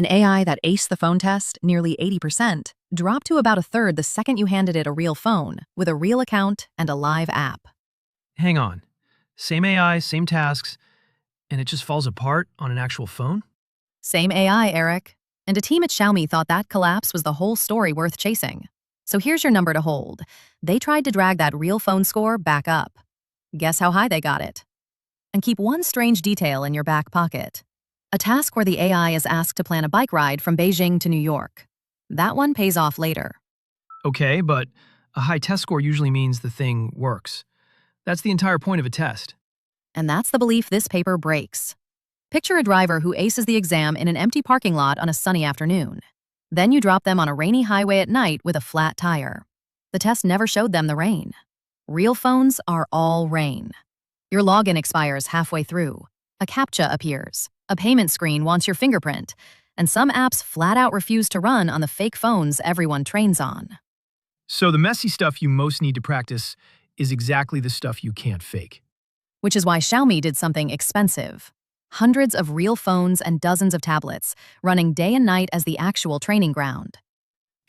An AI that aced the phone test, nearly 80%, dropped to about a third the second you handed it a real phone, with a real account and a live app. Hang on. Same AI, same tasks, and it just falls apart on an actual phone? Same AI, Eric. And a team at Xiaomi thought that collapse was the whole story worth chasing. So here's your number to hold. They tried to drag that real phone score back up. Guess how high they got it? And keep one strange detail in your back pocket. A task where the AI is asked to plan a bike ride from Beijing to New York. That one pays off later. Okay, but a high test score usually means the thing works. That's the entire point of a test. And that's the belief this paper breaks. Picture a driver who aces the exam in an empty parking lot on a sunny afternoon. Then you drop them on a rainy highway at night with a flat tire. The test never showed them the rain. Real phones are all rain. Your login expires halfway through. A captcha appears. A payment screen wants your fingerprint. And some apps flat out refuse to run on the fake phones everyone trains on. So the messy stuff you most need to practice is exactly the stuff you can't fake. Which is why Xiaomi did something expensive. Hundreds of real phones and dozens of tablets, running day and night as the actual training ground.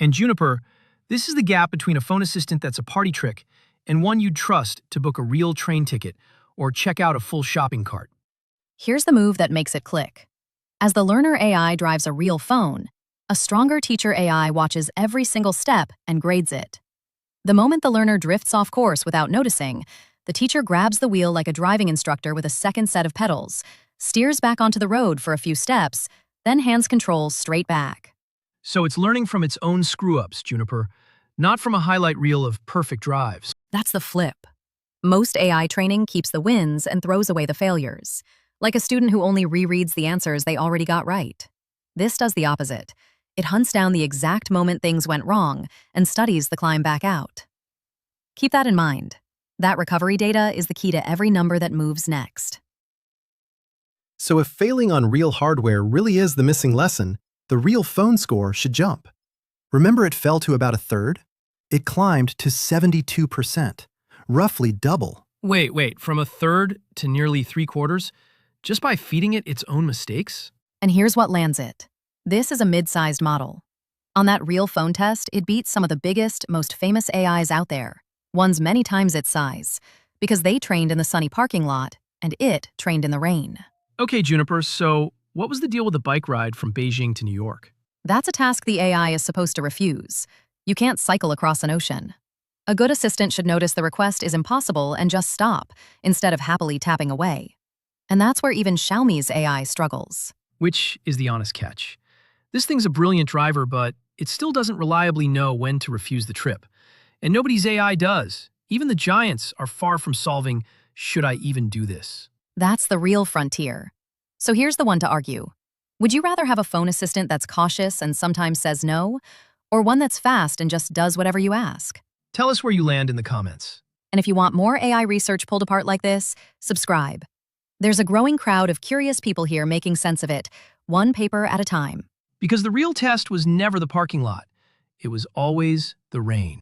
And Juniper, this is the gap between a phone assistant that's a party trick and one you'd trust to book a real train ticket or check out a full shopping cart. Here's the move that makes it click. As the learner AI drives a real phone, a stronger teacher AI watches every single step and grades it. The moment the learner drifts off course without noticing, the teacher grabs the wheel like a driving instructor with a second set of pedals, steers back onto the road for a few steps, then hands control straight back. So it's learning from its own screw-ups, Juniper, not from a highlight reel of perfect drives. That's the flip. Most AI training keeps the wins and throws away the failures, like a student who only rereads the answers they already got right. This does the opposite. It hunts down the exact moment things went wrong and studies the climb back out. Keep that in mind. That recovery data is the key to every number that moves next. So if failing on real hardware really is the missing lesson, the real phone score should jump. Remember it fell to about a third? It climbed to 72%, roughly double. Wait, from a third to nearly 3/4? Just by feeding it its own mistakes? And here's what lands it. This is a mid-sized model. On that real phone test, it beats some of the biggest, most famous AIs out there, ones many times its size, because they trained in the sunny parking lot, and it trained in the rain. Okay, Juniper, so what was the deal with the bike ride from Beijing to New York? That's a task the AI is supposed to refuse. You can't cycle across an ocean. A good assistant should notice the request is impossible and just stop, instead of happily tapping away. And that's where even Xiaomi's AI struggles. Which is the honest catch. This thing's a brilliant driver, but it still doesn't reliably know when to refuse the trip. And nobody's AI does. Even the giants are far from solving, should I even do this? That's the real frontier. So here's the one to argue. Would you rather have a phone assistant that's cautious and sometimes says no, or one that's fast and just does whatever you ask? Tell us where you land in the comments. And if you want more AI research pulled apart like this, subscribe. There's a growing crowd of curious people here making sense of it, one paper at a time. Because the real test was never the parking lot. It was always the rain.